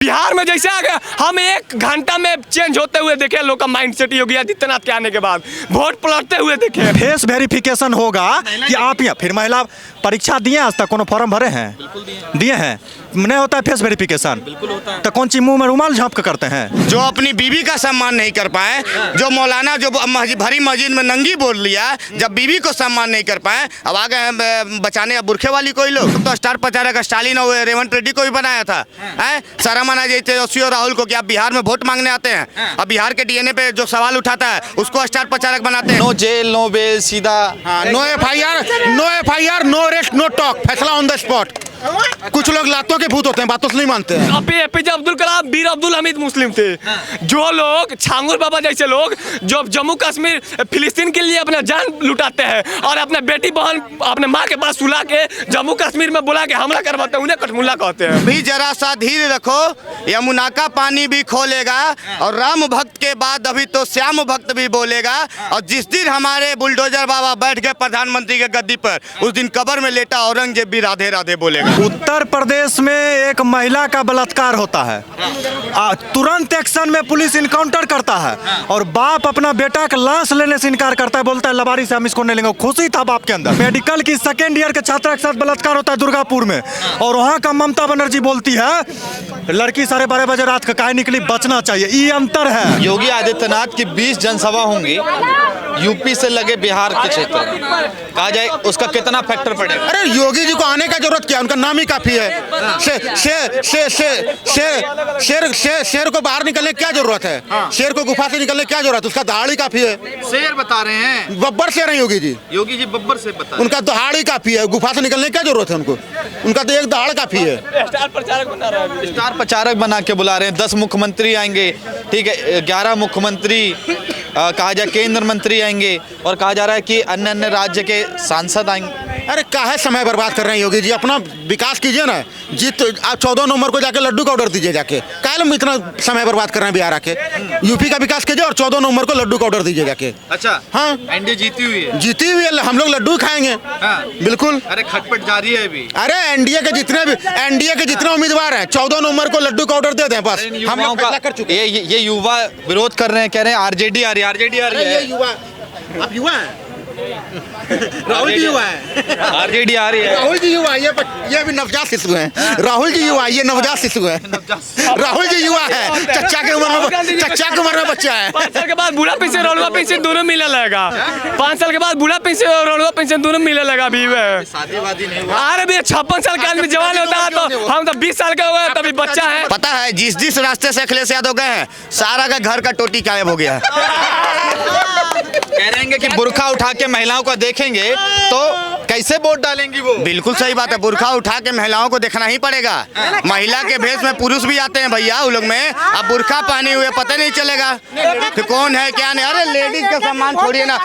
बिहार में जैसे आ गया, हम 1 घंटा में चेंज होते हुए देखे लोग का माइंडसेट योगी आदित्यनाथ के आने के बाद, वोट पलटते हुए देखे। फेस वेरिफिकेशन होगा कि आप यहाँ फिर महिला परीक्षा दिए, आज तक कोनो फॉर्म भरे हैं? दिए हैं? नहीं होता है फेस वेरिफिकेशन? बिल्कुल होता है। तो कौन ची मुंह में रुमाल झाँप के करते हैं? जो अपनी बीवी का सम्मान नहीं कर पाए, जो मौलाना जो भरी मस्जिद में नंगी बोल लिया, जब बीवी को सम्मान नहीं कर पाए, अब आ गए बचाने अब बुरखे वाली कोई लोग। तो स्टार प्रचारक स्टालिन और रेवंत रेड्डी को भी बनाया था, शर्म आना चाहिए तेजस्वी और राहुल को कि आप बिहार में वोट मांगने आते हैं। अब बिहार के डीएनए पे जो सवाल उठाता है उसको स्टार प्रचारक बनाते हैं। नो जेल नो बेल, सीधा no FIR, no arrest, no talk, फैसला ऑन द स्पॉट। कुछ लोग लातों के भूत होते हैं, बातों से नहीं मानते हैं। एपीजे अब्दुल कलाम, बीर अब्दुल हमीद मुस्लिम थे। जो लोग छांगुर बाबा जैसे लोग जो जम्मू कश्मीर फिलिस्तीन के लिए अपना जान लुटाते हैं और अपने बेटी बहन अपने माँ के पास सुला के जम्मू कश्मीर में बुला के हमला करवाते हैं, उन्हें कठमुल्ला कहते हैं। भी जरा सा धीर रखो, यमुना का पानी भी खोलेगा और राम भक्त के बाद अभी तो श्याम भक्त भी बोलेगा। और जिस दिन हमारे बुलडोजर बाबा बैठ गए प्रधानमंत्री के गद्दी पर, उस दिन कब्र में लेटा औरंगजेब भी राधे राधे बोलेगा। उत्तर प्रदेश में एक महिला का बलात्कार होता है, तुरंत एक्शन में पुलिस इनकाउंटर करता है और बाप अपना बेटा का लाश लेने से इनकार करता है, बोलता है लबारी से हम इसको नहीं लेंगे। खुशी था बाप के अंदर। मेडिकल की 2nd ईयर के छात्रा के साथ बलात्कार होता है दुर्गापुर में, और वहाँ का ममता बनर्जी बोलती है लड़की 12:30 बजे रात का काहे निकली, बचना चाहिए। ये अंतर है। योगी आदित्यनाथ की 20 जनसभा होंगी यूपी से लगे बिहार के क्षेत्र में, कहा जाए उसका कितना फैक्टर पड़ेगा? अरे योगी जी को आने का जरूरत क्या, उनका नाम ही काफी है। शेर को बाहर निकलने की क्या जरूरत है? शेर को गुफा से निकलने की क्या जरूरत है? उसका दहाड़ ही काफी है। शेर बता रहे हैं, बब्बर शेर है योगी जी। योगी जी बब्बर से बता, उनका दहाड़ ही काफी है, गुफा से निकलने की क्या जरूरत है उनको? उनका तो एक दहाड़ काफी है। स्टार प्रचारक बना के बुला रहे हैं। 10 मुख्यमंत्री आएंगे, ठीक है, 11 मुख्यमंत्री कहा जाए केंद्र मंत्री आएंगे, और कहा जा रहा है कि अन्य अन्य राज्य के सांसद आएंगे। अरे काहे समय बर्बाद कर रहे हैं योगी जी, अपना विकास कीजिए ना। जीत आप 14 नवंबर को जाके लड्डू का ऑर्डर दीजिए, जाके काहे में इतना समय बर्बाद कर रहे हैं बिहार आके। यूपी का विकास कीजिए और 14 नवंबर को लड्डू का ऑर्डर दीजिए जाके। अच्छा, हाँ, एनडीए जीती हुई है, जीती हुई है, हम लोग लड्डू खाएंगे। हाँ। बिल्कुल। अरे खटपट जारी है अभी। अरे एनडीए के जितने उम्मीदवार हैं 14 नवंबर को लड्डू का ऑर्डर दे दें बस। हम लोग फैसला कर चुके हैं। ये युवा विरोध कर रहे हैं, कह रहे हैं आरजेडी आ रही है, आरजेडी आ रही है। ये युवा, आप युवा हैं? राहुल जी युवा है। आरजेडी आ रही है। राहुल जी युवा, ये भी नवजात शिशु हैं। राहुल जी युवा, ये नवजात शिशु है। राहुल जी युवा है, चच्चा के उम्र में बच्चा है। 5 साल के बाद बूढ़ा पेंशन रौलवा पेंशन दोनों मिले लगेगा। 5 साल के बाद बूढ़ा पेंशन और रौलवा पेंशन दोनों मिले लगा। अभी शादीवादी नहीं हुआ। अरे भैया 56 साल का आदमी जवान होता है, तो हम तो 20 साल का हुआ है तभी बच्चा है। पता है जिस रास्ते से अखिलेश यादव गए हैं, सारा का घर का टोटी गायब हो गया है। कह रहे हैं कि बुर्खा उठा के महिलाओं को देखेंगे तो कैसे वोट डालेंगी वो? बिल्कुल सही बात है, बुर्खा उठा के महिलाओं को देखना ही पड़ेगा। महिला के भेष में पुरुष भी आते हैं भैया उन लोग में। अब बुर्खा पहने हुए पता नहीं चलेगा कि कौन है क्या नहीं। अरे लेडीज का सम्मान छोड़िए ना,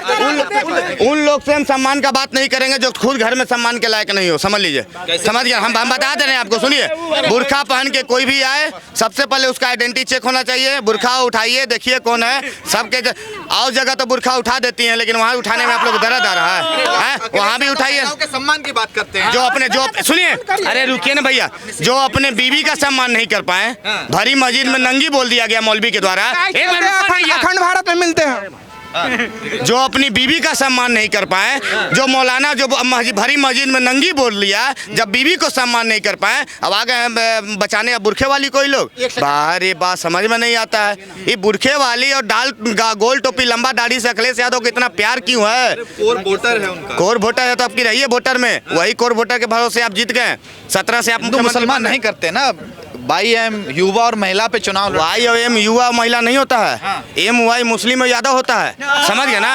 उन लोग से हम सम्मान का बात नहीं करेंगे जो खुद घर में सम्मान के लायक नहीं हो। समझ लीजिए, समझ गए? हम बता दे रहे हैं आपको, सुनिए। बुर्खा पहन के कोई भी आए, सबसे पहले उसका आइडेंटिटी चेक होना चाहिए। बुर्खा उठाइए, देखिए कौन है। सबके और जगह तो बुर्खा उठा देती हैं, लेकिन वहाँ उठाने में आप लोग दर्द आ रहा है, वहाँ भी उठाइए। के सम्मान की बात करते हैं। जो सुनिए, अरे रुकिए ना भैया, जो अपने बीवी का सम्मान नहीं कर पाए, भरी मस्जिद में नंगी बोल दिया गया मौलवी के द्वारा। अखंड भारत में मिलते हैं। जो अपनी बीवी का सम्मान नहीं कर पाए, जो मौलाना जो भरी मस्जिद में नंगी बोल लिया, जब बीवी को सम्मान नहीं कर पाए, अब आ गए बचाने अब बुरखे वाली कोई लोग। बाहर ये बात समझ में नहीं आता है, ये बुरखे वाली और गोल टोपी लंबा दाढ़ी से अखिलेश यादव को इतना प्यार क्यों है? कोर वोटर है उनका। कोर वोटर है तो आपकी रहिए वोटर में, वही कोर वोटर के भरोसे आप जीत गए। 17 से आप मुसलमान नहीं करते ना। YM युवा और महिला पे चुनाव। YM युवा महिला नहीं होता है, MY मुस्लिम और यादव होता है। समझ गए ना?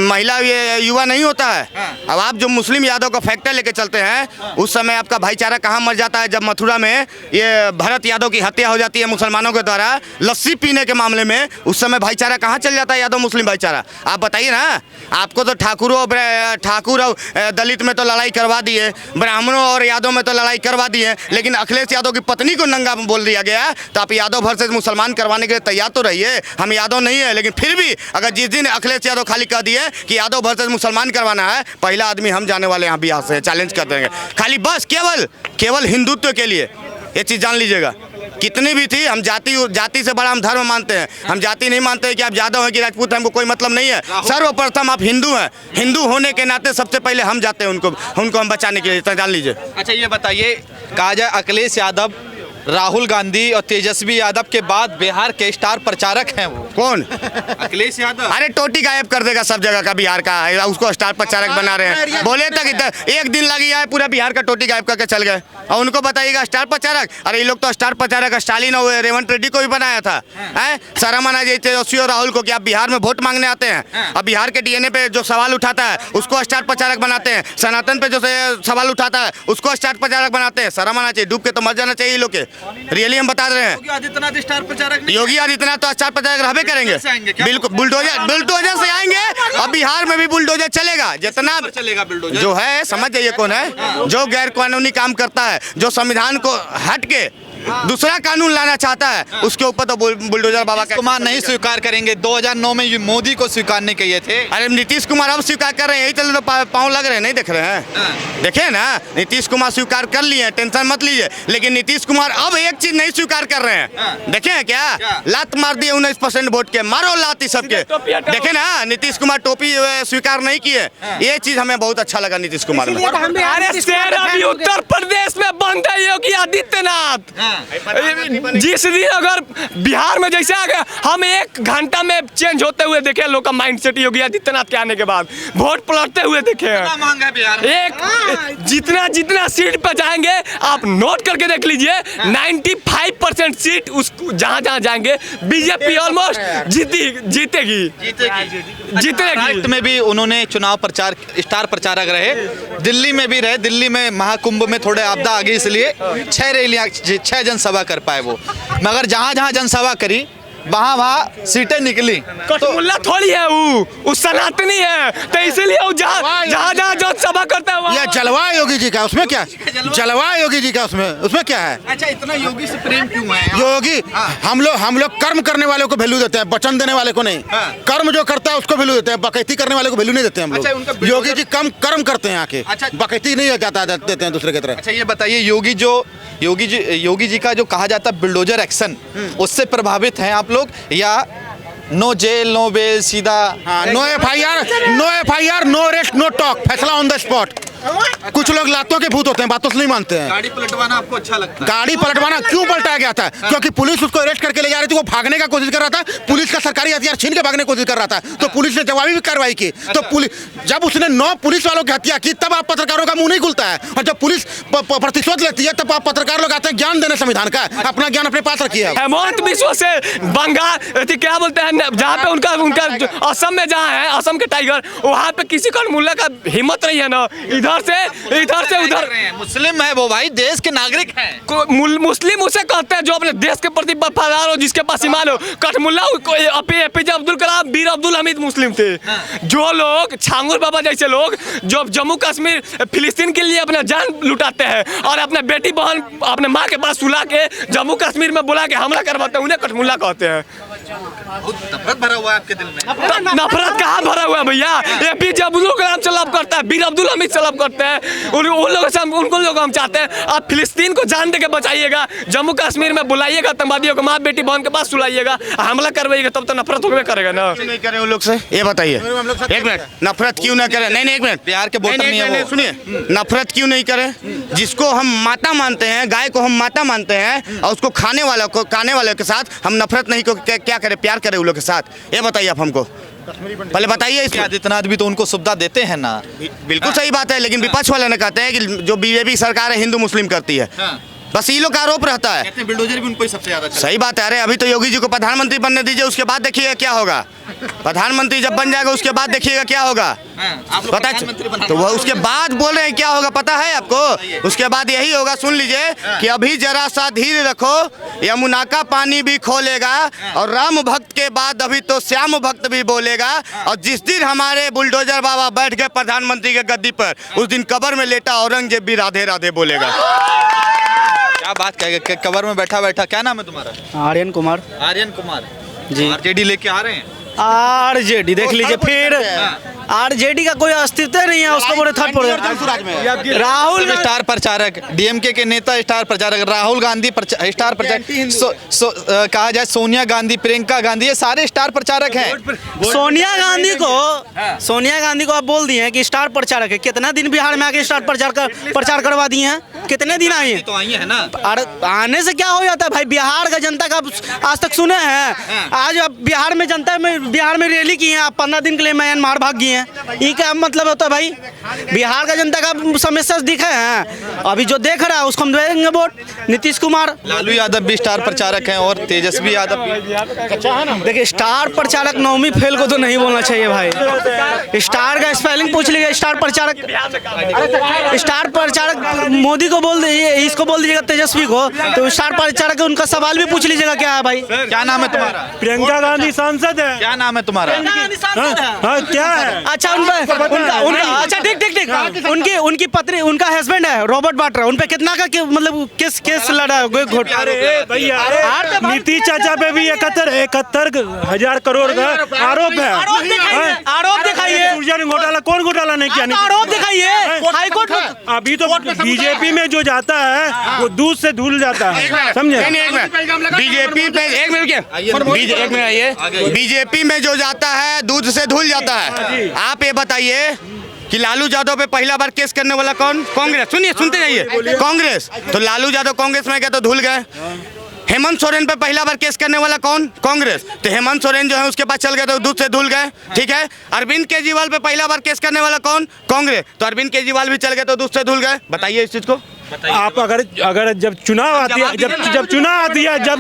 महिला ये युवा नहीं होता है। अब आप जो मुस्लिम यादव का फैक्टर लेके चलते हैं, उस समय आपका भाईचारा कहाँ मर जाता है? जब मथुरा में ये भरत यादव की हत्या हो जाती है मुसलमानों के द्वारा लस्सी पीने के मामले में, उस समय भाईचारा कहाँ चल जाता है? यादव मुस्लिम भाईचारा। आप बताइए ना। आपको तो ठाकुर और दलित में तो लड़ाई करवा दिए, ब्राह्मणों और यादव में तो लड़ाई करवा दिए, लेकिन अखिलेश यादव की पत्नी को नंगा बोल दिया गया। तो आप यादव वर्सेस मुसलमान करवाने के लिए तैयार तो रहिए। हम यादव नहीं है, लेकिन फिर भी अगर जिस दिन अखिलेश यादव खाली कह दिए कि यादव वर्सेस मुसलमान करवाना है, पहला आदमी हम जाने वाले यहाँ बिहार से चैलेंज कर देंगे, खाली बस केवल हिंदुत्व के लिए। ये चीज़ जान लीजिएगा। कितनी भी थी, हम जाति से बड़ा हम धर्म मानते हैं। हम जाति नहीं मानते हैं कि आप यादव हैं कि राजपूत हैं, हमको कोई मतलब नहीं है। सर्वप्रथम आप हिंदू हैं, हिंदू होने के नाते सबसे पहले हम जाते हैं उनको हम बचाने के लिए, इतना जान लीजिए। अच्छा ये बताइए, कहा जाए अखिलेश यादव, राहुल गांधी और तेजस्वी यादव के बाद बिहार के स्टार प्रचारक हैं वो कौन? अखिलेश यादव। अरे टोटी गायब कर देगा सब जगह का बिहार का, उसको स्टार प्रचारक बना रहे हैं। बोले तक एक दिन लगी है, पूरा बिहार का टोटी गायब करके चल गए और उनको बताइएगा स्टार प्रचारक। अरे ये लोग तो स्टार प्रचारक स्टालिन और रेवंत रेड्डी को भी बनाया था। शर्म आना चाहिए तेजस्वी और राहुल को कि आप बिहार में वोट मांगने आते हैं। अब बिहार के डीएनए पे जो सवाल उठाता है उसको स्टार प्रचारक बनाते हैं। सनातन पे जो सवाल उठाता है उसको स्टार प्रचारक बनाते हैं। शर्म आना चाहिए, डूब के तो मर जाना चाहिए लोग के। रियली हम बता रहे हैं, योगी आदित्यनाथ स्टार प्रचारक नहीं, योगी आदित्यनाथ तो स्टार प्रचारक रहबे करेंगे। आएंगे बिल्कुल, बुलडोजर से आएंगे। अब बिहार में भी बुलडोजर चलेगा, जितना चलेगा बुलडोजर जो है। समझ जाइए कौन है जो गैर कानूनी काम करता है, जो संविधान को हट के दूसरा कानून लाना चाहता है, उसके ऊपर तो बुलडोजर बाबा का कुमार नहीं स्वीकार करेंगे। 2009 में मोदी को स्वीकार नहीं किए थे। अरे नीतीश कुमार अब स्वीकार कर रहे हैं, यही चले तो पाँव लग रहे हैं, नहीं देख रहे हैं? देखे ना, नीतीश कुमार स्वीकार कर लिए हैं, टेंशन मत लीजिए। लेकिन नीतीश कुमार अब एक चीज नहीं स्वीकार कर रहे हैं, देखे हैं क्या? लात मार दिए 19% वोट के, मारो लात सबके। देखे ना, नीतीश कुमार टोपी स्वीकार नहीं किए। ये चीज हमें बहुत अच्छा लगा नीतीश कुमार में। अरे शेर अभी उत्तर प्रदेश में बंद है योगी आदित्यनाथ। जिस दिन अगर बिहार में जैसे आ गया, हम 1 घंटा में चेंज होते हुए देखे लोग का माइंडसेट योगी आदित्यनाथ के आने के बाद, वोट पलटते हुए देखे हैं। महंगा बिहार में। एक जितना सीट पर जाएंगे आप नोट करके देख लीजिए, 95% सीट उस जहां जाएंगे बीजेपी ऑलमोस्ट जीतेगी। राष्ट्र में भी उन्होंने चुनाव प्रचार स्टार प्रचारक रहे, दिल्ली में भी रहे। दिल्ली में महाकुंभ में थोड़े आपदा आ गई, इसलिए 6 रैलियां 6 जनसभा कर पाए वो। मगर जहां जनसभा करी वहाँ सीटें निकली। कठमुल्ला थोड़ी है वो सनातनी है, तो इसीलिए वो जहाँ जनसभा करता है यह जलवा योगी जी का, उसमें क्या? जलवा योगी जी का, उसमें क्या है? अच्छा इतना योगी से प्रेम क्यों है? योगी, हम लोग कर्म करने वाले को वैल्यू देते हैं, वचन देने वाले को नहीं। कर्म जो करता है उसको वैल्यू देते हैं, बकैती करने वाले को वैल्यू नहीं देते हैं हम लोग। योगी जी कम कर्म करते हैं आके, बकैती नहीं जाता देते हैं दूसरे की तरफ। अच्छा ये बताइए, योगी जी का जो कहा जाता है बुलडोजर एक्शन, उससे प्रभावित हैं आप लोग या नो जेल नो बेल सीधा? No FIR, no arrest, no talk, फैसला ऑन द स्पॉट। कुछ लोग लातों के भूत होते हैं, बातों से नहीं मानते हैं। गाड़ी पलटवाना आपको अच्छा लगता है? गाड़ी पलटवाना क्यों पलटाया गया था? क्योंकि पुलिस उसको अरेस्ट करके ले जा रही थी, वो भागने का कोशिश कर रहा था, पुलिस का सरकारी हथियार छीन के भागने की कोशिश कर रहा था, तो पुलिस ने जवाबी कार्रवाई की। तो पुलिस जब उसने 9 पुलिस वालों की हत्या की, तब आप पत्रकारों का मुंह नहीं खुलता है। और जब पुलिस प्रतिशोध लेती है, तब आप पत्रकार लोग आते हैं ज्ञान देने संविधान का। अपना ज्ञान अपने पास रखिए। हेमंत बिस्वा से बंगाल क्या बोलते हैं, जहाँ पे उनका असम में जहाँ है, असम के टाइगर, वहाँ पे किसी का मुल्ला का हिम्मत नहीं है ना, इधर से उधर। मुस्लिम है वो भाई, देश के नागरिक हैं। मुस्लिम उसे कहते हैं जो अपने देश के प्रति वफादार हो, जिसके पास ईमान हो। कठमुल्ला एपीजे अब्दुल कलाम, बीर अब्दुल हमीद मुस्लिम थे। जो लोग छांगुर बाबा जैसे लोग जो जम्मू कश्मीर फिलिस्तीन के लिए अपना जान लुटाते हैं और अपने बेटी बहन अपने माँ के पास सुला के जम्मू कश्मीर में बुला के हमला करवाते हैं, उन्हें कठमुल्ला कहते हैं। नफरत भरा हुआ है आपके दिल में? नफरत कहाँ भरा हुआ है भैया? एपीजे अब्दुल कलाम सलाम करता है, बीर अब्दुल हमीद सलाम करते हैं, उन लोगों से उनको लोग हम चाहते हैं आप फिलिस्तीन को जान दे के बचाइएगा, जम्मू कश्मीर में बुलाइएगा आतंकवादियों को, माँ बेटी बहन के पास सुलाइएगा, हमला करवाइएगा, तब तो नफरत होगा करेगा ना। नहीं करे उन लोग से, ये बताइए। एक मिनट, नफरत क्यों ना करे? नहीं एक मिनट, बिहार के वोटर नहीं है वो। सुनिए, नफरत क्यों नहीं करे? जिसको हम माता मानते हैं, गाय को हम माता मानते हैं, और उसको खाने वाले के साथ हम नफरत नहीं को क्या करें, प्यार करें उन लोग के साथ? ये बताइए आप हमको, पहले बताइए। इसके आदित्यनाथ भी तो उनको सुविधा देते हैं ना। बिल्कुल सही बात है, लेकिन विपक्ष वाले ने कहते हैं कि जो बीजेपी सरकार है हिंदू मुस्लिम करती है, बस ये लोग का आरोप रहता है। कहते हैं बिल्डोजर भी उनको ही सबसे ज्यादा। सही बात है। अरे अभी तो योगी जी को प्रधानमंत्री बनने दीजिए, उसके बाद देखिएगा क्या होगा। प्रधानमंत्री जब बन जाएगा उसके बाद देखिएगा क्या होगा, पता है? तो वह उसके बाद बोल रहे हैं क्या होगा, पता है आपको? उसके बाद यही होगा, सुन लीजिए कि अभी जरा सा धीर रखो, यमुना का पानी भी खोलेगा, और राम भक्त के बाद अभी तो श्याम भक्त भी बोलेगा। और जिस दिन हमारे बुलडोजर बाबा बैठ गए प्रधानमंत्री के गद्दी पर, उस दिन कब्र में लेटा औरंगजेब भी राधे राधे बोलेगा। क्या बात कहेगा, कबर में बैठा बैठा। क्या नाम है तुम्हारा? आर्यन कुमार। आर्यन कुमार जी। आरजेडी लेके आ रहे हैं? आरजेडी देख लीजिए फिर आरजेडी का कोई अस्तित्व नहीं है, उसको बोले थर्ड प्रोजेक्ट। राहुल स्टार प्रचारक, डीएमके के नेता स्टार प्रचारक, राहुल गांधी स्टार प्रचारक, कहा जाए सोनिया गांधी, प्रियंका गांधी, ये सारे स्टार प्रचारक हैं। सोनिया गांधी को आप बोल दिए हैं कि स्टार प्रचारक है। कितना दिन बिहार में आके स्टार प्रचार करवा दिए हैं? कितने दिन आए हैं? तो आई है ना। अरे आने से क्या हो जाता है भाई? बिहार का जनता का आज तक सुने हैं? आज अब बिहार में जनता में बिहार में रैली की है, आप 15 दिन के लिए म्यांमार भाग गए हैं। ये क्या मतलब होता है भाई? बिहार का जनता का समस्या दिखे हैं, अभी जो देख रहा है उसको हम देंगे वोट। नीतीश कुमार, लालू यादव भी स्टार प्रचारक हैं और तेजस्वी यादव भी। देखिए स्टार प्रचारक नौवीं फेल को तो नहीं बोलना चाहिए भाई। स्टार का स्पेलिंग पूछ लीजिए। स्टार प्रचारक मोदी को बोल दीजिए, इसको बोल दीजिएगा तेजस्वी को, तो स्टार प्रचारक उनका सवाल भी पूछ लीजिएगा क्या है भाई। क्या नाम है तुम्हारा? प्रियंका गांधी सांसद है। क्या नाम है तुम्हारा? हाँ क्या है? अच्छा उनका अच्छा ठीक उनकी पत्नी, उनका हस्बैंड है रॉबर्ट वाड्रा, उन पे कितना का मतलब केस लड़ा है? अरे भैया, नीतीश चाचा पे भी 71,000 करोड़ का आरोप है। आरोप दिखाइए। घोटाला कौन घोटाला नहीं किया? आरोप दिखाइए हाईकोर्ट। अभी तो बीजेपी में जो जाता है वो दूध से धुल जाता है, समझे? बीजेपी पे एक मिनट आइए। बीजेपी में जो जाता है दूध से धुल जाता है। आप ये बताइए कि लालू यादव पे पहला बार केस करने वाला कौन? कांग्रेस। सुनिए, सुनते जाइए। कांग्रेस। तो लालू यादव कांग्रेस में गए तो धुल गए। हेमंत सोरेन पे पहला बार केस करने वाला कौन? कांग्रेस। तो हेमंत सोरेन जो है उसके पास चल गए तो दूध से धुल गए। ठीक है। अरविंद केजरीवाल पे पहला बार केस करने वाला कौन? कांग्रेस। तो अरविंद केजरीवाल भी चल गए तो दूध से धुल गए। बताइए इस चीज को। आप अगर जब चुनाव आती है, जब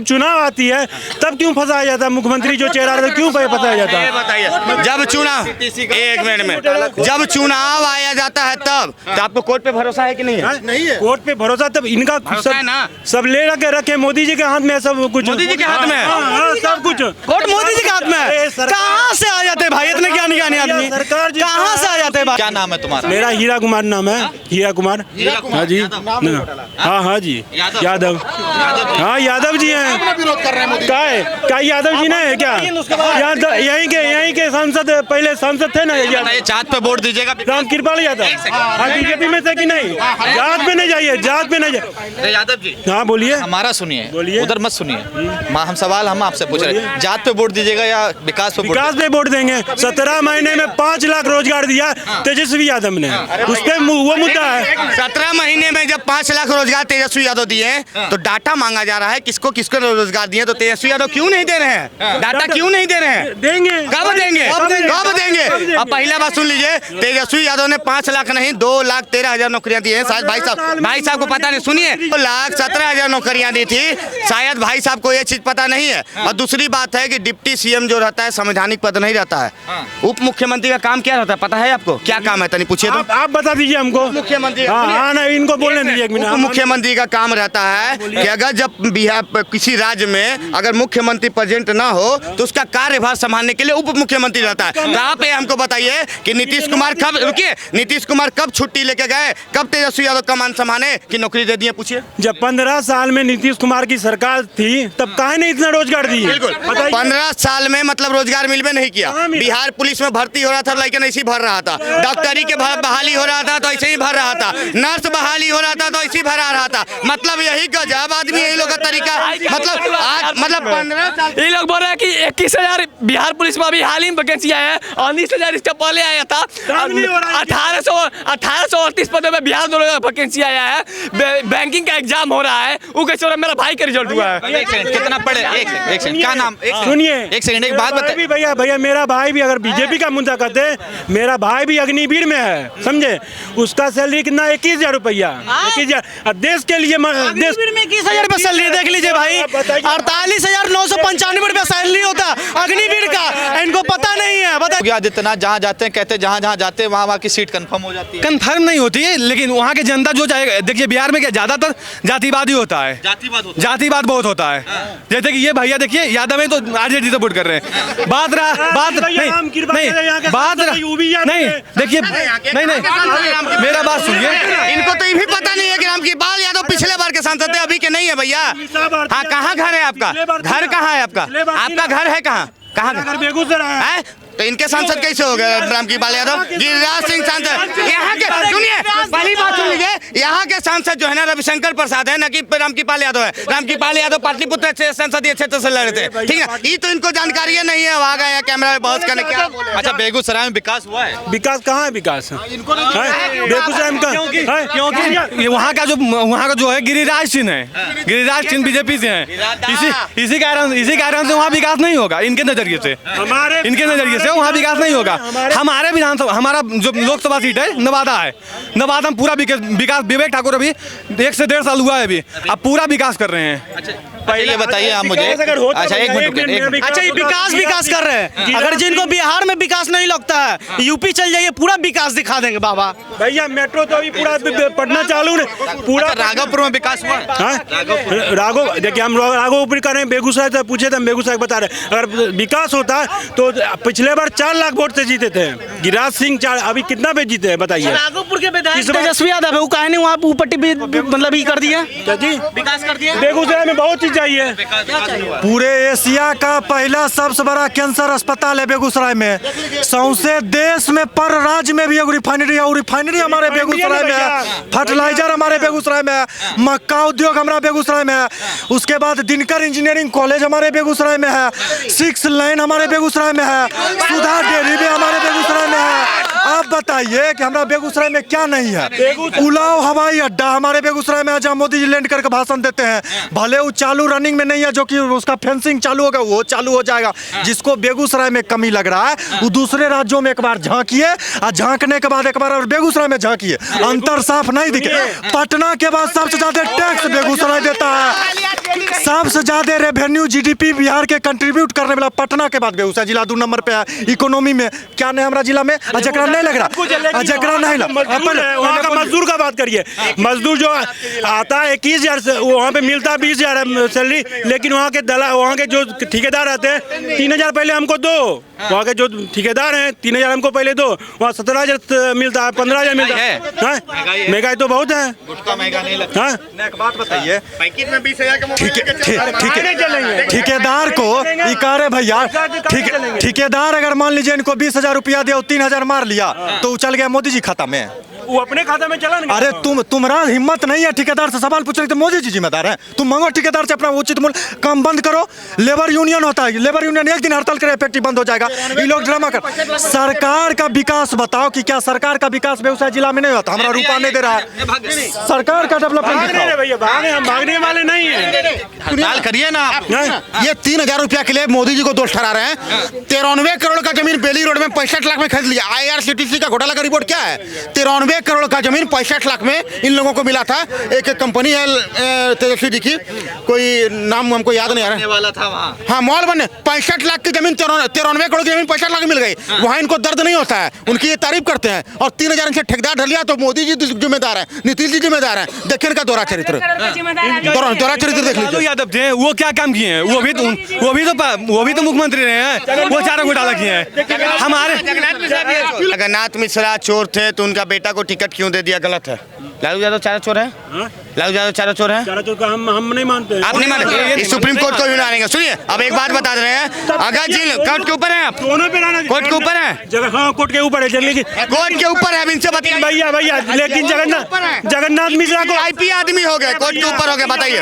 चुनाव आती है तब क्यों फंसाया जाता है? मुख्यमंत्री जो चेहरा रहता है क्यों फंसाया जाता है? बताइए, जब चुनाव, एक मिनट में, जब चुनाव आया जाता है तब तो आपको कोर्ट पे भरोसा है कि नहीं है? नहीं है। कोर्ट पे भरोसा तब इनका सब ले रखे मोदी जी के हाथ में, सब कुछ मोदी जी के हाथ में है। हाँ, सब कुछ कोर्ट मोदी जी के हाथ में है। कहाँ से आ जाते भाई इतने ज्ञानी आदमी? सरकार कहाँ से आ जाते भाई? क्या नाम है तुम्हारा? मेरा हीरा कुमार नाम है। हीरा कुमार। हाँ जी। हाँ जी। यादव। हाँ यादव जी हैं। क्या यादव जी ने क्या? यहीं के सांसद, पहले सांसद थे ना। जात पे वोट दीजिएगा। राम कृपाल यादव बीजेपी में से कि नहीं? जात पे नहीं जाइए, जात पे नहीं जाइए। यादव जी, हाँ बोलिए। हमारा सुनिए, बोलिए। उधर मत सुनिए। हम सवाल हम आपसे पूछ रहे हैं, जात पे वोट दीजिएगा या विकास पे? विकास पे वोट देंगे। 17 महीने में 5 लाख रोजगार दिया तेजस्वी यादव ने, उस पे वो मुद्दा है। 17 महीने में जब 5 लाख रोजगार तेजस्वी यादव दिए तो डाटा मांगा जा रहा है किसको किसको रोजगार दिए, तो तेजस्वी यादव क्यों नहीं दे रहे हैं? डाटा क्यों नहीं दे रहे हैं? देंगे। कब देंगे? कब देंगे? अब पहला बात सुन लीजिए, तेजस्वी यादव ने 5 लाख नहीं 2,13,000 नौकरियां दी हैं। शायद भाई साहब को पता नहीं। सुनिए, 2,17,000 नौकरियां दी थी। शायद भाई साहब को ये चीज पता नहीं है। और दूसरी बात है कि डिप्टी सीएम जो रहता है संवैधानिक पद नहीं रहता है। उप मुख्यमंत्री का काम क्या रहता है पता है आपको? क्या काम है तनी पूछिए तो। आप बता दीजिए हमको। मुख्यमंत्री, हाँ ना, इनको बोलने दीजिए एक मिनट। उप मुख्यमंत्री का काम रहता है कि अगर जब बिहार किसी राज्य में अगर मुख्यमंत्री प्रेजेंट ना हो तो उसका कार्यभार संभालने के लिए उप मुख्यमंत्री रहता है। तो आप हमको बताइए कि नीतीश कुमार कब छुट्टी लेके गए, कब तेजस्वी यादव कमान संभाले कि नौकरी दे दिए? पूछिए। जब 15 साल में नीतीश कुमार की सरकार थी तब काहे ने इतना रोजगार दिए? बिल्कुल। 15 साल में मतलब रोजगार मिलवे नहीं किया। बिहार पुलिस में भर्ती हो रहा था लेकिन ऐसे ही भर रहा था। डॉक्टरी के बहाली हो रहा था तो ऐसे ही भर रहा था। नर्स बहाली हो रहा था तो ऐसे ही भरा रहा था। मतलब यही गजब आदमी है ये लोग का तरीका। मतलब आज 15 साल ये लोग बोल रहे हैं कि 21,000 बिहार पुलिस में अभी हाल ही में वैकेंसी आया है। 19,000 इससे पहले आया था। 1838 पदों में बिहार में वैकेंसी आया है। बैंकिंग का एग्जाम हो रहा है, वो कैसे हो रहा है? मेरा भाई का रिजल्ट हुआ है। एक सेकंड, कितना पढ़े? एक सेकंड, क्या नाम? सुनिए एक सेकंड, एक बात बताइए। भैया मेरा भाई भी अगर बीजेपी का मुद्दा करते, मेरा भाई भी अग्निवीर में है, समझे? उसका सैलरी कितना? 21,000 रुपया। 21,000 देश के लिए। 21,000 रुपया सैलरी देख लीजिए भाई। 48,995 रुपया सैलरी होता अग्निवीर का। इनको पता नहीं है। योगी आदित्यनाथ जहाँ जाते हैं कहते हैं जहाँ जाते हैं वहाँ की सीट कंफर्म हो जाती है। कंफर्म नहीं होती है, लेकिन वहाँ के जनता जो चाहे। देखिए बिहार में क्या ज्यादातर जातिवाद ही होता है। जातिवाद बहुत होता है। जैसे कि ये भैया देखिए यादव है तो आरजेडी से वोट कर रहे हैं। बात नहीं देखिए, नहीं मेरा बात सुनिए। इनको तो ये भी पता नहीं है कि रामकृपाल यादव पिछले बार के सांसद थे, अभी के नहीं है भैया। हाँ, कहाँ घर है आपका? घर कहाँ है आपका? आपका घर है कहाँ? कहाँ? बेगूसराय है। तो इनके सांसद कैसे हो गए रामकृपाल यादव? गिरिराज सिंह सांसद यहाँ के, सुनिए पहली बात सुन लीजिए, यहाँ के सांसद जो है ना रविशंकर प्रसाद है, न कि रामकृपाल यादव है। रामकृपाल यादव पाटलिपुत्र संसदीय क्षेत्र से लड़े थे, ठीक है। ये तो इनको जानकारी नहीं है, आ गए कैमरा में बहस करने। क्या अच्छा, बेगूसराय में विकास हुआ है? विकास कहाँ है? विकास बेगूसराय में क्योंकि वहाँ का जो है गिरिराज सिंह है, गिरिराज सिंह बीजेपी से है, इसी कारण से वहाँ विकास नहीं होगा। इनके नजरिए से वहाँ विकास नहीं होगा। हमारे विधानसभा, हमारा जो लोकसभा सीट है नवादा है, नवादा में पूरा विकास विवेक ठाकुर अभी 1 से 1.5 साल हुआ है, अभी अब पूरा विकास कर रहे हैं। पहले बताइए आप मुझे। अच्छा एक मिनट। अच्छा, ये विकास कर रहे हैं। अगर जिनको बिहार में विकास नहीं लगता है, यूपी चल जाइए, पूरा विकास दिखा देंगे बाबा। भैया मेट्रो तो अभी पूरा पटना चालू है, पूरा। अच्छा, राघवपुर में विकास हुआ? राघव देखिए, हम राघवपुर कर रहे हैं, बेगूसराय से पूछे थे, हम बेगूसराय बता रहे। अगर विकास होता तो पिछले बार 4 लाख वोट से जीते थे गिरिराज सिंह, अभी कितना पे जीते हैं बताइए? राघवपुर के विधायक तेजस्वी यादव है, वो काहे नहीं वहाँ ऊपर मतलब ये कर दिया, विकास कर दिया। बेगूसराय में बहुत चीज चाहिए। पूरे एशिया का पहला सबसे बड़ा कैंसर अस्पताल है बेगूसराय में। सौंसे देश में पर राज्य में भी एक रिफाइनरी है, और रिफाइनरी हमारे बेगूसराय में है, फर्टिलाइजर हमारे बेगूसराय में है, मक्का उद्योग हमारा बेगूसराय में है, उसके बाद दिनकर इंजीनियरिंग कॉलेज हमारे बेगूसराय में है, 6 लाइन हमारे बेगूसराय में है, सुधा डेयरी भी हमारे बेगूसराय में है। आप बताइए कि हमारा बेगूसराय में क्या नहीं है? उलाव हवाई अड्डा हमारे बेगूसराय में है, जहाँ मोदी जी लैंड करके भाषण देते हैं। भले वो चालू रनिंग में नहीं है, जो कि उसका फेंसिंग चालू होगा, वो चालू हो जाएगा। जिसको बेगूसराय में कमी लग रहा है, वो दूसरे राज्यों में एक बार झांकिए, और झांकने के बाद एक बार और बेगूसराय में झांकिए, अंतर साफ नहीं दिखे। पटना के बाद सबसे ज्यादा टैक्स बेगूसराय देता है, सबसे ज्यादा रेवेन्यू जीडीपी बिहार के कंट्रीब्यूट करने वाला पटना के बाद बेगूसराय जिला 2 नंबर पे है। इकोनॉमी में क्या नहीं हमारा जिला में? जकरा नहीं लग रहा, जकरा नहीं लग वहाँ का मजदूर का बात करिए। मजदूर जो आता है 21,000 से, वहाँ पे मिलता है 20,000 सैलरी, लेकिन वहाँ के जो ठेकेदार आते हैं 3,000 पहले हमको दो, वहाँ के जो ठेकेदार हैं 3,000 हमको पहले दो, वहाँ 17,000 मिलता है, 15,000 मिलता है। महंगाई तो बहुत है। महंगा नहीं लगता। एक बात बताइए, पैकेट में 20,000 ठेकेदार को ये कह रहे भैया, ठेकेदार अगर मान लीजिए इनको 20,000 रुपया दिया, 3,000 मार लिया, तो वो चल गया मोदी जी खाता में, वो अपने खाता में चला। अरे तुम्हारा हिम्मत नहीं है ठेकेदार से सवाल पूछने की, तो मोदी जी जिम्मेदार है। तुम मांगो ठेकेदार से अपना उचित मूल्य कम बंद करो। लेबर यूनियन होता है, लेबर यूनियन एक दिन हड़ताल करे इफेक्टिव बंद हो जाएगा। ये लोग ड्रामा कर। सरकार का विकास बताओ कि क्या सरकार का विकास बेगूसराय जिला में नहीं होता? हमारा रुपया नहीं दे रहा है, सरकार का डेवलपमेंट भैया भागने वाले नहीं है। हड़ताल करिए ना आप। ये 3,000 रुपया के लिए मोदी जी को दोष ठहरा रहे हैं। 93 करोड़ का जमीन बेली रोड में 65 लाख में खरीद लिया। IRCTC का घोटाला का रिपोर्ट क्या है? 93 करोड़ का जमीन 65 लाख में इन लोगों को मिला था। एक कंपनी है तेजस्वी जी की, कोई नाम हमको याद नहीं आ रहा वाला था वहाँ। हाँ, मॉल बने, 65 लाख की जमीन 93 करोड़ की जमीन 65 लाख में मिल गई। वहाँ इनको दर्द नहीं होता है, उनकी ये तारीफ करते हैं। और 3,000 इनसे ठेकेदार ढल लिया, तो मोदी जी जिम्मेदार है, नीतीश जी जिम्मेदार है। देखिए इनका दोहरा चरित्र देख लीजिए। यादव थे, वो क्या काम किए हैं? वो भी तो मुख्यमंत्री रहे हैं, वो 4 घोटाला किए हैं। हमारे जगन्नाथ मिश्रा चोर थे, तो उनका बेटा को टिकट क्यों दे दिया? गलत है। लालू यादव चारा चोर है? लालू यादव चारा चोर है? चारा चोर का हम नहीं मानते। आप नहीं मानते? सुप्रीम कोर्ट को भी मानेंगे। सुनिए, अब एक बात बता रहे हैं, अगर जिन कोर्ट के ऊपर है, आप दोनों पे रहना, कोर्ट के ऊपर है, हाँ कोर्ट के ऊपर है, लेकिन कोर्ट के ऊपर है। इनसे बताइए भैया, लेकिन जगन्नाथ मिश्रा को IP आदमी हो गए, कोर्ट के ऊपर हो गए, बताइए।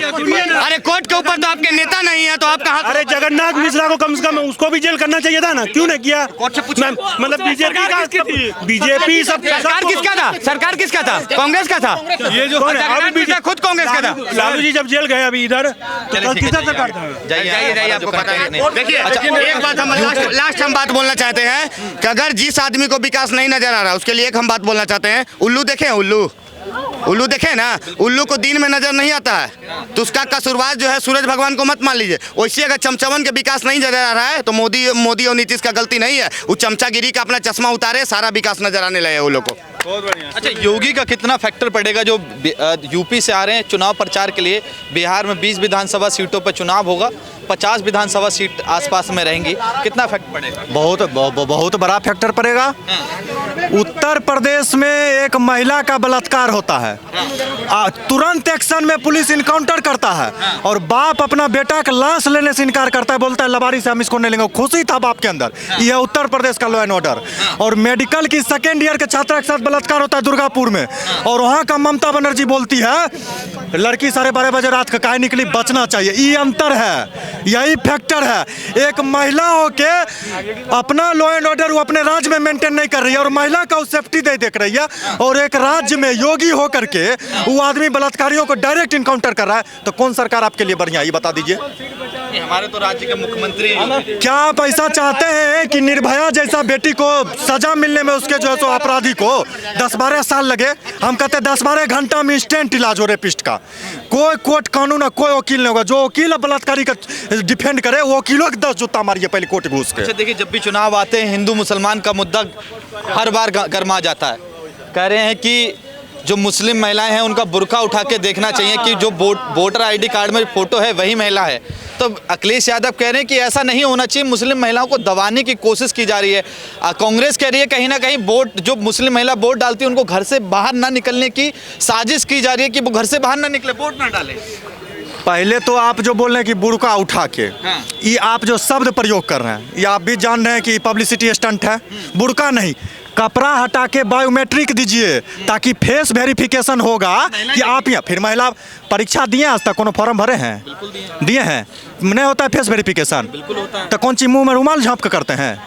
अरे कोर्ट के ऊपर तो आपके नेता नहीं है, तो आप कहाँ? अरे जगन्नाथ मिश्रा को कम से कम उसको भी जेल करना चाहिए था ना, क्यों नहीं किया? मतलब बीजेपी सब। सरकार किसका था? सरकार किसका था? कांग्रेस का था। ये जो खुद कांग्रेस का था। लालू जी जब जेल गए अभी इधर, किसका सरकार था? जाइए, आपको पता है। देखिए, एक बात हम लास्ट हम बात बोलना चाहते हैं कि अगर जिस आदमी को विकास नहीं नजर आ रहा, उसके लिए एक हम बात बोलना चाहते हैं। उल्लू देखे हैं? उल्लू देखे ना? उल्लू को दिन में नजर नहीं आता है, तो उसका कसूरवार जो है सूरज भगवान को मत मान लीजिए। वैसे अगर चमचमन के विकास नहीं नजर आ रहा है, तो मोदी और नीतीश का गलती नहीं है। वो चमचागिरी का अपना चश्मा उतारे, सारा विकास नजर आने लगे वो लोग को। अच्छा, योगी का कितना फैक्टर पड़ेगा? जो यूपी से आ रहे हैं चुनाव प्रचार के लिए, बिहार में 20 विधानसभा सीटों पर चुनाव होगा, 50 विधानसभा सीट आसपास में रहेंगी, कितना फैक्ट पड़ेगा? बहुत बड़ा फैक्टर पड़ेगा। उत्तर प्रदेश में एक महिला का बलात्कार होता है, है। तुरंत एक्शन में पुलिस इनकाउंटर करता है और बाप अपना बेटा का लाश लेने से इनकार करता है, बोलता है लबारी से हम इसको नहीं लेंगे। खुशी था बाप के अंदर। यह उत्तर प्रदेश का लॉ एंड ऑर्डर। और मेडिकल की सेकेंड ईयर के छात्रा के साथ बलात्कार होता है दुर्गापुर में, और वहाँ का ममता बनर्जी बोलती है लड़की 12:30 बजे रात का काहे निकली, बचना चाहिए। ये अंतर है, यही फैक्टर है। एक महिला होके अपना लॉ एंड ऑर्डर वो अपने राज्य में मेंटेन नहीं कर रही है और महिला का सेफ्टी नहीं देख रही है, और एक राज्य में योगी होकर के वो आदमी बलात्कारियों को डायरेक्ट इनकाउंटर कर रहा है, तो कौन सरकार आपके लिए बढ़िया, ये बता दीजिए। हमारे तो राज्य के मुख्यमंत्री क्या आप ऐसा चाहते हैं कि निर्भया जैसा बेटी को सजा मिलने में उसके जो है सो अपराधी को 10-12 साल लगे? हम कहते हैं 10-12 घंटा में इंस्टेंट इलाज हो रेपिस्ट का। कोई कोर्ट कानून, कोई वकील नहीं होगा। जो वकील बलात्कारी का डिफेंड करे वो वकीलों के 10 जूता मारिए पहले कोर्ट घुस के। अच्छा देखिए, जब भी चुनाव आते हैं हिंदू मुसलमान का मुद्दा हर बार गरमा जाता है। कह रहे हैं कि जो मुस्लिम महिलाएं हैं उनका बुर्का उठा के देखना चाहिए कि जो वोटर आईडी कार्ड में फोटो है वही महिला है। तो अखिलेश यादव कह रहे हैं कि ऐसा नहीं होना चाहिए, मुस्लिम महिलाओं को दबाने की कोशिश की जा रही है। कांग्रेस कह रही है कहीं ना कहीं वोट, जो मुस्लिम महिला वोट डालती है उनको घर से बाहर ना निकलने की साजिश की जा रही है कि वो घर से बाहर ना निकले, वोट ना डाले। पहले तो आप जो बोल रहे हैं कि बुर्का उठा के, ये आप जो शब्द प्रयोग कर रहे हैं ये आप भी जान रहे हैं कि पब्लिसिटी स्टंट है। बुर्का नहीं, कपड़ा हटा के बायोमेट्रिक दीजिए ताकि फेस वेरिफिकेशन होगा कि आप यहाँ। फिर महिला परीक्षा दिए आज तक कोनो फॉर्म भरे हैं? दिए हैं। नहीं होता है फेस वेरिफिकेशन? बिल्कुल होता है। तो कौन चीज मुंह में रुमाल झाँप के करते हैं?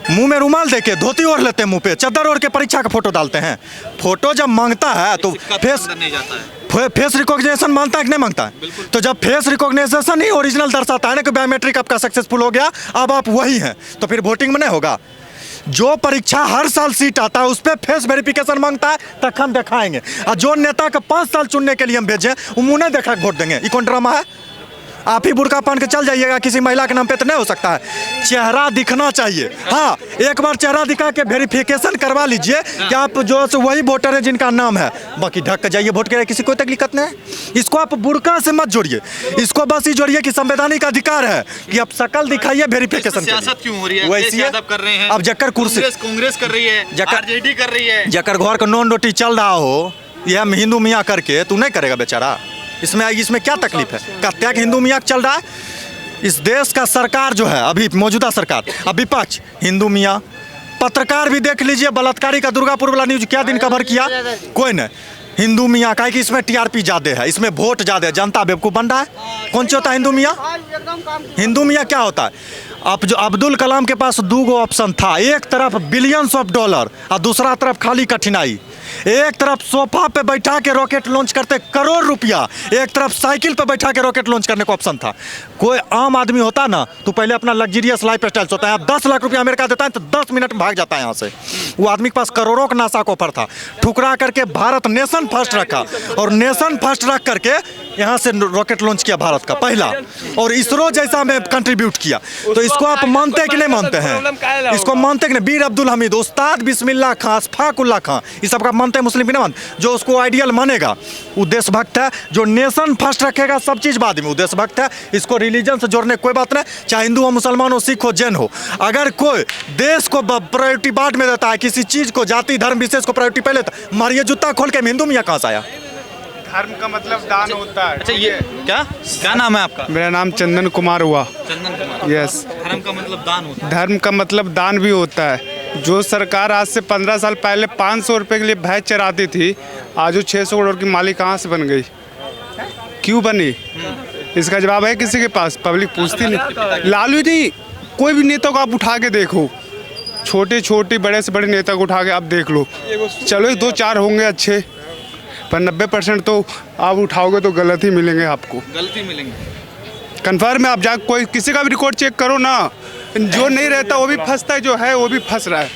मुंह में रुमाल देके धोती ओढ़ लेते हैं, मुंह पे चादर ओढ़ के परीक्षा का फोटो डालते हैं। फोटो जब मांगता है तो फेस रिकॉग्निशन मांगता है कि नहीं मांगता है? तो जब फेस रिकॉग्निशन ही ओरिजिनल दर्शाता है ना कि बायोमेट्रिक आपका सक्सेसफुल हो गया, अब आप वही हैं, तो फिर वोटिंग में नहीं होगा। जो परीक्षा हर साल सीट आता है उस पर फेस वेरिफिकेशन मांगता है, तक हम दिखाएंगे। और जो नेता का 5 साल चुनने के लिए हम भेजें वो मुँह नहीं देखा वोट देंगे। ये कौन ड्रामा है? आप ही बुर्का पहन के चल जाइएगा किसी महिला के नाम पे तो नहीं हो सकता है। चेहरा दिखना चाहिए। हाँ, एक बार चेहरा दिखा के वेरिफिकेशन करवा लीजिए कि आप जो वही वोटर है जिनका नाम है, बाकी ढक के जाइए वोट के लिए, किसी कोई तकलीफ नहीं है। इसको आप बुर्का से मत जोड़िए, इसको बस ये जोड़िए कि संवैधानिक अधिकार है कि आप शकल दिखाइए वेरिफिकेशन। सियासत क्यों हो रही है? वैसे कर रहे हैं। अब जकर कुर्सी कांग्रेस कर रही है, आरजेडी कर रही है, जकर घर का नॉन रोटी चल रहा हो, यह हिंदू मियाँ करके तू नहीं करेगा बेचारा? इसमें क्या तकलीफ है? कहते हैं कि हिंदू मियाँ चल रहा है। इस देश का सरकार जो है अभी मौजूदा सरकार, अब विपक्ष हिंदू मियाँ। पत्रकार भी देख लीजिए, बलात्कारी का दुर्गापुर वाला न्यूज क्या दिन कवर किया? कोई नहीं, हिंदू मियाँ का कि इसमें टीआरपी ज़्यादा है, इसमें वोट ज़्यादा है, जनता बेवकूफ़ बन रहा है। कौन सी होता है हिंदू मियाँ? हिंदू मियाँ क्या होता है? अब जो अब्दुल कलाम के पास 2 ऑप्शन था, एक तरफ बिलियंस ऑफ डॉलर और दूसरा तरफ खाली कठिनाई। एक तरफ सोफा पे बैठा के रॉकेट लॉन्च करते करोड़ रुपया, एक तरफ साइकिल पे बैठा के रॉकेट लॉन्च करने का ऑप्शन था। कोई आम आदमी होता ना तो पहले अपना लग्जरियस लाइफ स्टाइल होता है। अब 10 लाख रुपया अमेरिका देता है तो 10 मिनट में भाग जाता है यहाँ से। वो आदमी के पास करोड़ों का नासा का ऑफर था, ठुकरा करके भारत नेशन फर्स्ट रखा और नेशन फर्स्ट रख करके यहाँ से रॉकेट लॉन्च किया भारत का पहला, और इसरो जैसा में कंट्रीब्यूट किया। तो इसको आप मानते हैं कि नहीं मानते हैं? इसको मानते हैं कि नहीं? बीर अब्दुल हमीद, उस्ताद बिस्मिल्लाह खां, अशफाकुल्लाह खां, ये सब का मानते हैं मुस्लिम भी नहीं मानते? जो उसको आइडियल मानेगा वो देशभक्त है, जो नेशन फर्स्ट रखेगा सब चीज़ बाद में वो देशभक्त है। इसको रिलीजन से जोड़ने कोई बात नहीं, चाहे हिंदू हो, मुसलमान हो, सिख हो, जैन हो। अगर कोई देश को प्रायोरिटी बाद में देता है, किसी चीज़ को जाति धर्म विशेष को प्रायोरिटी पहले देता, मारिए जूता खोल के हिंदू मियाँ कहाँ से आया? धर्म का मतलब दान होता है। अच्छा, ये क्या नाम है आपका? मेरा नाम चंदन कुमार हुआ। चंदन कुमार। यस। धर्म का मतलब दान होता है। धर्म का मतलब दान भी होता है। जो सरकार आज से 15 साल पहले 500 रुपये के लिए भैंस चराती थी, आज वो 600 करोड़ की मालिक कहाँ से बन गई? क्यों बनी? इसका जवाब है किसी के पास? पब्लिक पूछती नहीं। लालू नहीं, कोई भी नेता को आप उठा के देखो, छोटे छोटे बड़े से बड़े नेता को उठा के आप देख लो, चलो 2-4 होंगे अच्छे, पर 90% तो आप उठाओगे तो गलत ही मिलेंगे आपको। गलती मिलेंगे कन्फर्म है। आप जा कोई किसी का भी रिकॉर्ड चेक करो ना, जो नहीं रहता वो भी फंसता है, जो है वो भी फंस रहा है।